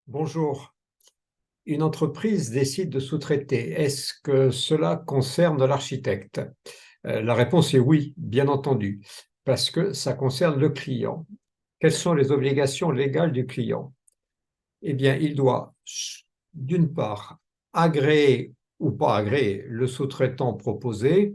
Bonjour. Une entreprise décide de sous-traiter. Est-ce que cela concerne l'architecte? La réponse est oui, bien entendu, parce que ça concerne le client. Quelles sont les obligations légales du client? Eh bien, il doit, d'une part, agréer ou pas agréer le sous-traitant proposé,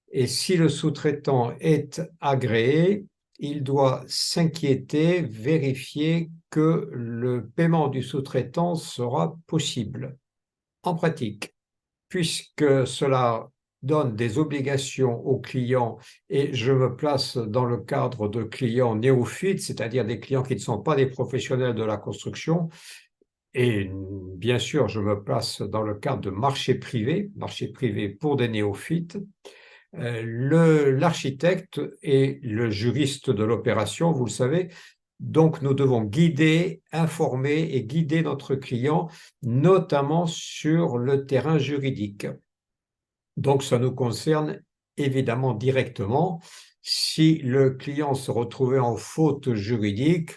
et si le sous-traitant est agréé, il doit s'inquiéter, vérifier que le paiement du sous-traitant sera possible. En pratique, puisque cela donne des obligations aux clients, et je me place dans le cadre de clients néophytes, c'est-à-dire des clients qui ne sont pas des professionnels de la construction, et bien sûr, je me place dans le cadre de marché privé pour des néophytes. L'architecte est le juriste de l'opération, vous le savez, donc nous devons guider, informer et guider notre client, notamment sur le terrain juridique. Donc ça nous concerne évidemment directement. Si le client se retrouvait en faute juridique,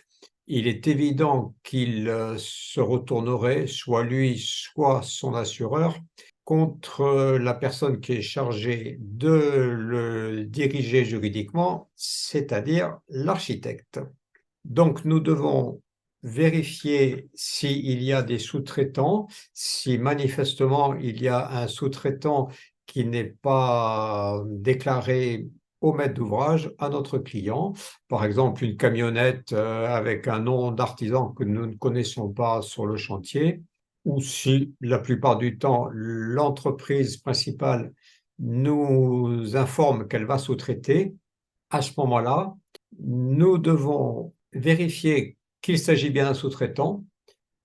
il est évident qu'il se retournerait, soit lui, soit son assureur, contre la personne qui est chargée de le diriger juridiquement, c'est-à-dire l'architecte. Donc nous devons vérifier s'il y a des sous-traitants, si manifestement il y a un sous-traitant qui n'est pas déclaré au maître d'ouvrage à notre client. Par exemple, une camionnette avec un nom d'artisan que nous ne connaissons pas sur le chantier, ou si la plupart du temps l'entreprise principale nous informe qu'elle va sous-traiter. À ce moment-là, nous devons vérifier qu'il s'agit bien d'un sous-traitant.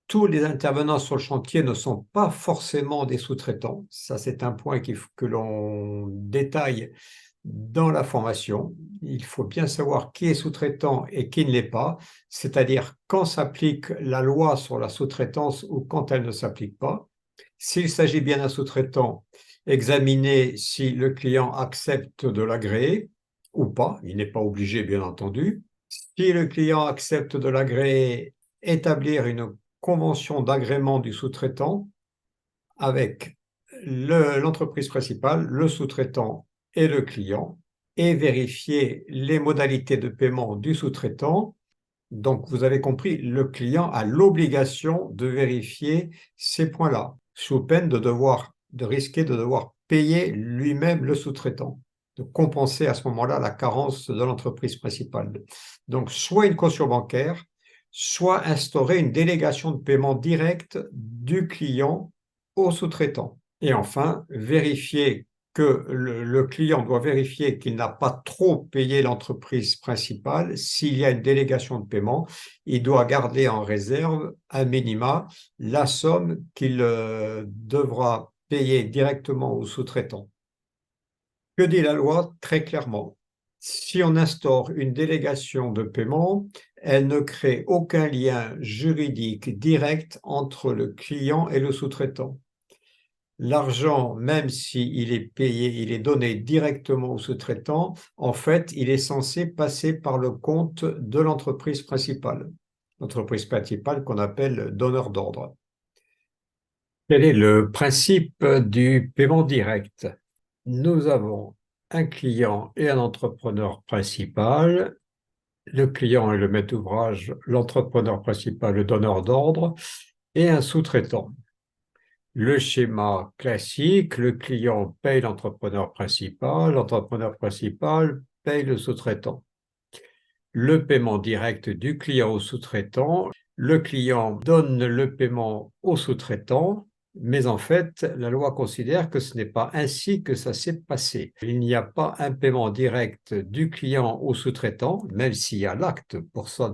Tous les intervenants sur le chantier ne sont pas forcément des sous-traitants. Ça, c'est un point que l'on détaille dans la formation. Il faut bien savoir qui est sous-traitant et qui ne l'est pas, c'est-à-dire quand s'applique la loi sur la sous-traitance ou quand elle ne s'applique pas. S'il s'agit bien d'un sous-traitant, examiner si le client accepte de l'agréer ou pas. Il n'est pas obligé, bien entendu. Si le client accepte de l'agréer, établir une convention d'agrément du sous-traitant avec l'entreprise principale, le sous-traitant et le client, et vérifier les modalités de paiement du sous-traitant. Donc, vous avez compris, le client a l'obligation de vérifier ces points-là, sous peine de risquer de devoir payer lui-même le sous-traitant, de compenser à ce moment-là la carence de l'entreprise principale. Donc, soit une caution bancaire, soit instaurer une délégation de paiement directe du client au sous-traitant. Et enfin, vérifier que le client doit vérifier qu'il n'a pas trop payé l'entreprise principale. S'il y a une délégation de paiement, il doit garder en réserve à minima la somme qu'il devra payer directement au sous-traitant. Que dit la loi? Très clairement, si on instaure une délégation de paiement, elle ne crée aucun lien juridique direct entre le client et le sous-traitant. L'argent, même s'il est payé, il est donné directement au sous-traitant, en fait, il est censé passer par le compte de l'entreprise principale qu'on appelle donneur d'ordre. Quel est le principe du paiement direct? Nous avons un client et un entrepreneur principal. Le client est le maître d'ouvrage, l'entrepreneur principal, le donneur d'ordre, et un sous-traitant. Le schéma classique, le client paye l'entrepreneur principal paye le sous-traitant. Le paiement direct du client au sous-traitant, le client donne le paiement au sous-traitant, mais en fait, la loi considère que ce n'est pas ainsi que ça s'est passé. Il n'y a pas un paiement direct du client au sous-traitant, même s'il y a l'acte pour ça.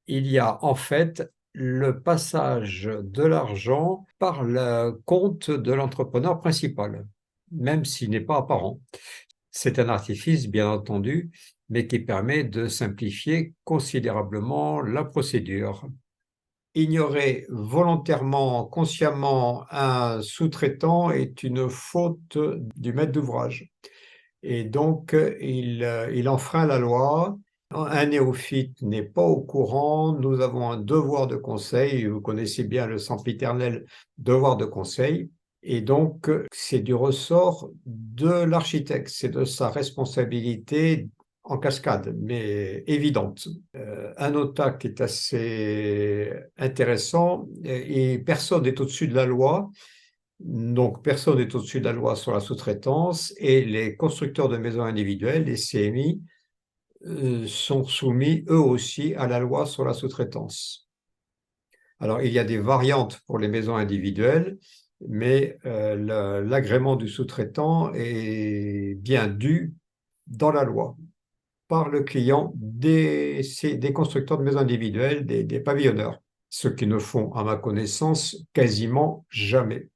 Il y a en fait le passage de l'argent par le compte de l'entrepreneur principal, même s'il n'est pas apparent. C'est un artifice, bien entendu, mais qui permet de simplifier considérablement la procédure. Ignorer volontairement, consciemment un sous-traitant est une faute du maître d'ouvrage. Et donc, il enfreint la loi Un néophyte n'est pas au courant, nous avons un devoir de conseil, vous connaissez bien le sempiternel devoir de conseil, et donc c'est du ressort de l'architecte, c'est de sa responsabilité en cascade, mais évidente. Un OTA qui est assez intéressant, et personne n'est au-dessus de la loi. Donc, personne n'est au-dessus de la loi sur la sous-traitance et les constructeurs de maisons individuelles, les CMI, sont soumis eux aussi à la loi sur la sous-traitance. Alors, il y a des variantes pour les maisons individuelles, mais l'agrément du sous-traitant est bien dû dans la loi par le client des constructeurs de maisons individuelles, des pavillonneurs, ce qui ne font, à ma connaissance, quasiment jamais.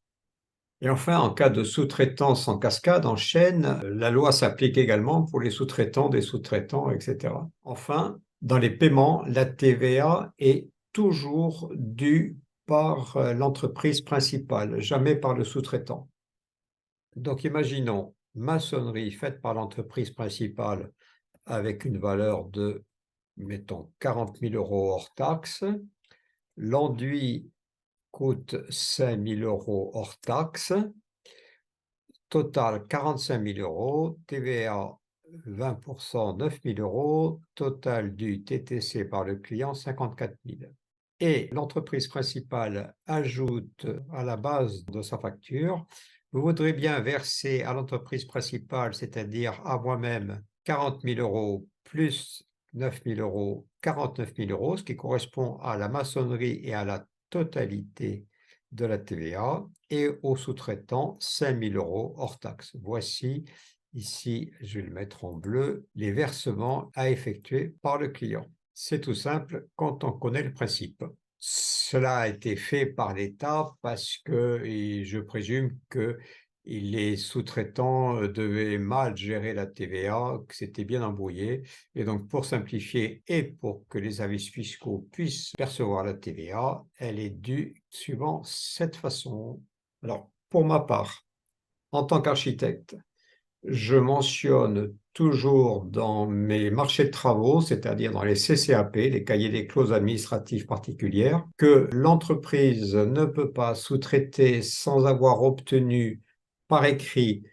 Et enfin, en cas de sous-traitance en cascade, en chaîne, la loi s'applique également pour les sous-traitants des sous-traitants, etc. Enfin, dans les paiements, la TVA est toujours due par l'entreprise principale, jamais par le sous-traitant. Donc imaginons maçonnerie faite par l'entreprise principale avec une valeur de, mettons, 40 000 € hors taxe. L'enduit coûte 5 000 € hors taxe. Total 45 000 €, TVA 20%, 9 000 €, total du TTC par le client 54 000. Et l'entreprise principale ajoute à la base de sa facture, vous voudrez bien verser à l'entreprise principale, c'est-à-dire à moi-même, 40 000 € plus 9 000 €, 49 000 €, ce qui correspond à la maçonnerie et à la totalité de la TVA, et aux sous-traitants 5 000 € hors taxe. Voici, ici, je vais le mettre en bleu, les versements à effectuer par le client. C'est tout simple quand on connaît le principe. Cela a été fait par l'État parce que, et je présume que les sous-traitants devaient mal gérer la TVA, que c'était bien embrouillé. Et donc, pour simplifier et pour que les services fiscaux puissent percevoir la TVA, elle est due suivant cette façon. Alors, pour ma part, en tant qu'architecte, je mentionne toujours dans mes marchés de travaux, c'est-à-dire dans les CCAP, les cahiers des clauses administratives particulières, que l'entreprise ne peut pas sous-traiter sans avoir obtenu par écrit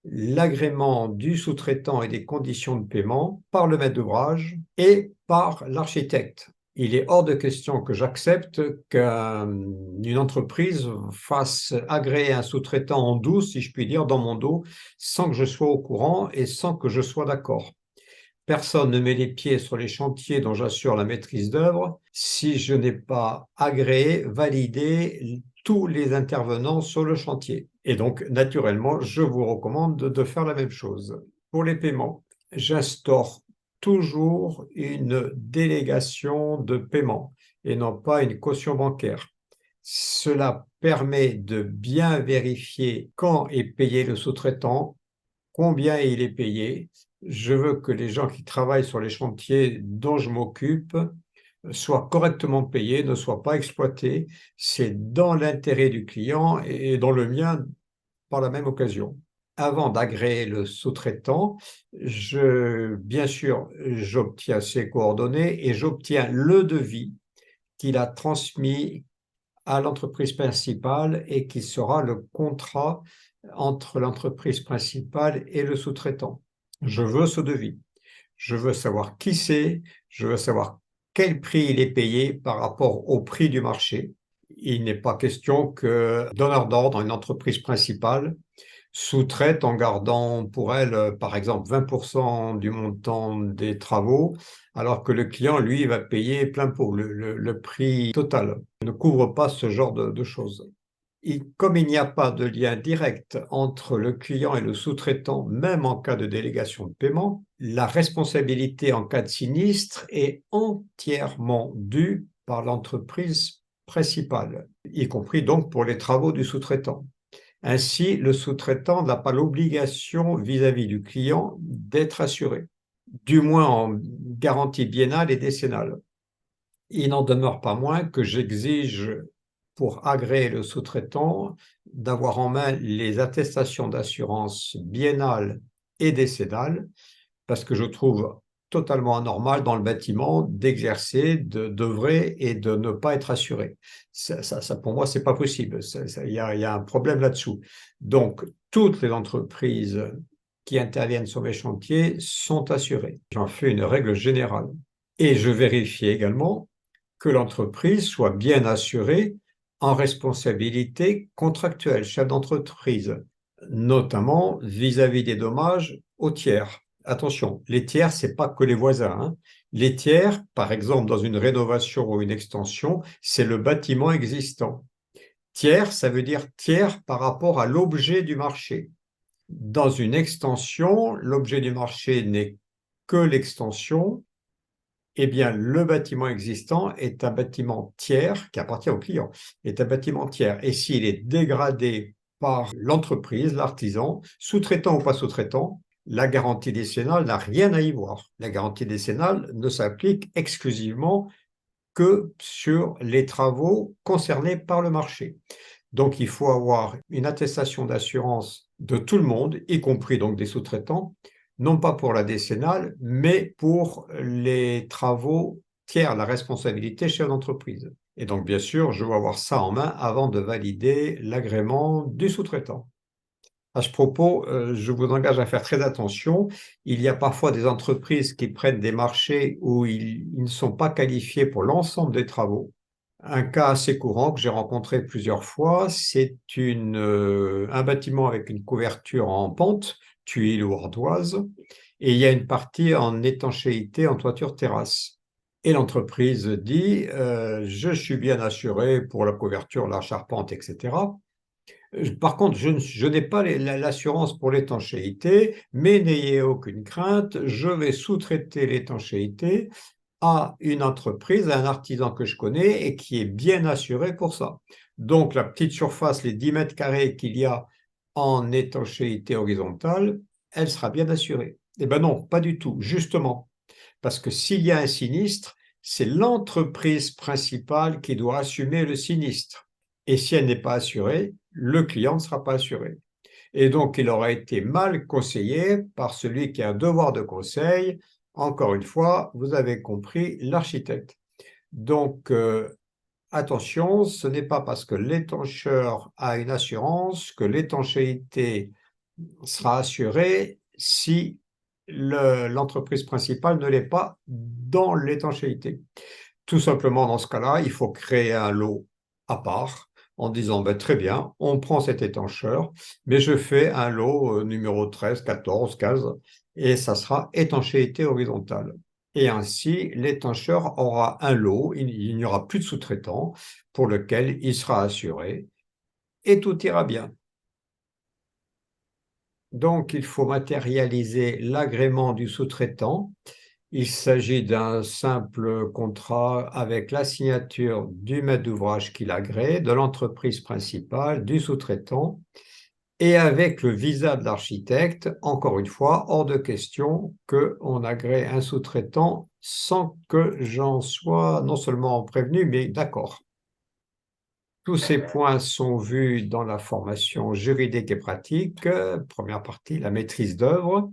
l'agrément du sous-traitant et des conditions de paiement par le maître d'ouvrage et par l'architecte. Il est hors de question que j'accepte qu'une entreprise fasse agréer un sous-traitant en douce, si je puis dire, dans mon dos, sans que je sois au courant et sans que je sois d'accord. Personne ne met les pieds sur les chantiers dont j'assure la maîtrise d'œuvre si je n'ai pas agréé, validé tous les intervenants sur le chantier. Et donc, naturellement, je vous recommande de faire la même chose. Pour les paiements, j'instaure toujours une délégation de paiement et non pas une caution bancaire. Cela permet de bien vérifier quand est payé le sous-traitant, combien il est payé. Je veux que les gens qui travaillent sur les chantiers dont je m'occupe soient correctement payés, ne soient pas exploités. C'est dans l'intérêt du client et dans le mien par la même occasion. Avant d'agréer le sous-traitant, bien sûr, j'obtiens ses coordonnées et j'obtiens le devis qu'il a transmis à l'entreprise principale et qui sera le contrat entre l'entreprise principale et le sous-traitant. Je veux ce devis. Je veux savoir qui c'est, je veux savoir quel prix il est payé par rapport au prix du marché. Il n'est pas question que donneur d'ordre, une entreprise principale, sous-traite en gardant pour elle, par exemple, 20% du montant des travaux, alors que le client, lui, va payer plein pot, le prix total. Ne couvre pas ce genre de choses. Comme il n'y a pas de lien direct entre le client et le sous-traitant, même en cas de délégation de paiement, la responsabilité en cas de sinistre est entièrement due par l'entreprise principale, y compris donc pour les travaux du sous-traitant. Ainsi, le sous-traitant n'a pas l'obligation vis-à-vis du client d'être assuré, du moins en garantie biennale et décennale. Il n'en demeure pas moins que j'exige, pour agréer le sous-traitant, d'avoir en main les attestations d'assurance biennale et décennale, parce que je trouve totalement anormal dans le bâtiment d'exercer, d'œuvrer et de ne pas être assuré. Pour moi, c'est pas possible. Il y a un problème là-dessous. Donc, toutes les entreprises qui interviennent sur mes chantiers sont assurées. J'en fais une règle générale. Et je vérifie également que l'entreprise soit bien assurée en responsabilité contractuelle, chef d'entreprise, notamment vis-à-vis des dommages aux tiers. Attention, les tiers, c'est pas que les voisins, hein. Les tiers, par exemple, dans une rénovation ou une extension, c'est le bâtiment existant. Tiers, ça veut dire tiers par rapport à l'objet du marché. Dans une extension, l'objet du marché n'est que l'extension. Eh bien, le bâtiment existant est un bâtiment tiers qui appartient au client, est un bâtiment tiers. Et s'il est dégradé par l'entreprise, l'artisan, sous-traitant ou pas sous-traitant, la garantie décennale n'a rien à y voir. La garantie décennale ne s'applique exclusivement que sur les travaux concernés par le marché. Donc, il faut avoir une attestation d'assurance de tout le monde, y compris donc des sous-traitants, non pas pour la décennale, mais pour les travaux tiers, la responsabilité chef d'entreprise. Et donc, bien sûr, je dois avoir ça en main avant de valider l'agrément du sous-traitant. À ce propos, je vous engage à faire très attention. Il y a parfois des entreprises qui prennent des marchés où ils ne sont pas qualifiés pour l'ensemble des travaux. Un cas assez courant que j'ai rencontré plusieurs fois, c'est un bâtiment avec une couverture en pente, tuile ou ardoise, et il y a une partie en étanchéité en toiture terrasse. Et l'entreprise dit, je suis bien assuré pour la couverture, la charpente, etc. Par contre, je n'ai pas l'assurance pour l'étanchéité, mais n'ayez aucune crainte, je vais sous-traiter l'étanchéité à une entreprise, à un artisan que je connais et qui est bien assuré pour ça. Donc, la petite surface, les 10 mètres carrés qu'il y a en étanchéité horizontale, elle sera bien assurée. Eh bien non, pas du tout, justement, parce que s'il y a un sinistre, c'est l'entreprise principale qui doit assumer le sinistre. Et si elle n'est pas assurée, le client ne sera pas assuré. Et donc, il aura été mal conseillé par celui qui a un devoir de conseil. Encore une fois, vous avez compris, l'architecte. Donc, attention, ce n'est pas parce que l'étancheur a une assurance que l'étanchéité sera assurée si l'entreprise principale ne l'est pas dans l'étanchéité. Tout simplement, dans ce cas-là, il faut créer un lot à part en disant, ben, très bien, on prend cet étancheur, mais je fais un lot numéro 13, 14, 15, et ça sera étanchéité horizontale. Et ainsi, l'étancheur aura un lot, il n'y aura plus de sous-traitant pour lequel il sera assuré, et tout ira bien. Donc, il faut matérialiser l'agrément du sous-traitant. Il s'agit d'un simple contrat avec la signature du maître d'ouvrage qui l'agrée, de l'entreprise principale, du sous-traitant, et avec le visa de l'architecte. Encore une fois, hors de question qu'on agrée un sous-traitant sans que j'en sois non seulement prévenu, mais d'accord. Tous ces points sont vus dans la formation juridique et pratique, première partie, la maîtrise d'œuvre,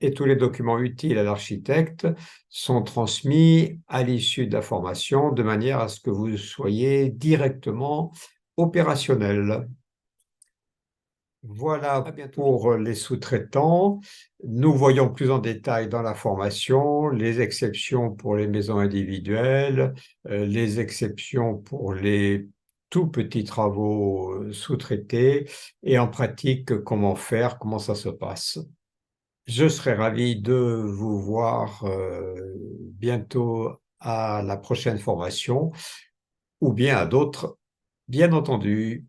et tous les documents utiles à l'architecte sont transmis à l'issue de la formation de manière à ce que vous soyez directement opérationnel. Voilà pour les sous-traitants. Nous voyons plus en détail dans la formation les exceptions pour les maisons individuelles, les exceptions pour les tout petits travaux sous-traités et en pratique comment faire, comment ça se passe. Je serai ravi de vous voir bientôt à la prochaine formation ou bien à d'autres, bien entendu.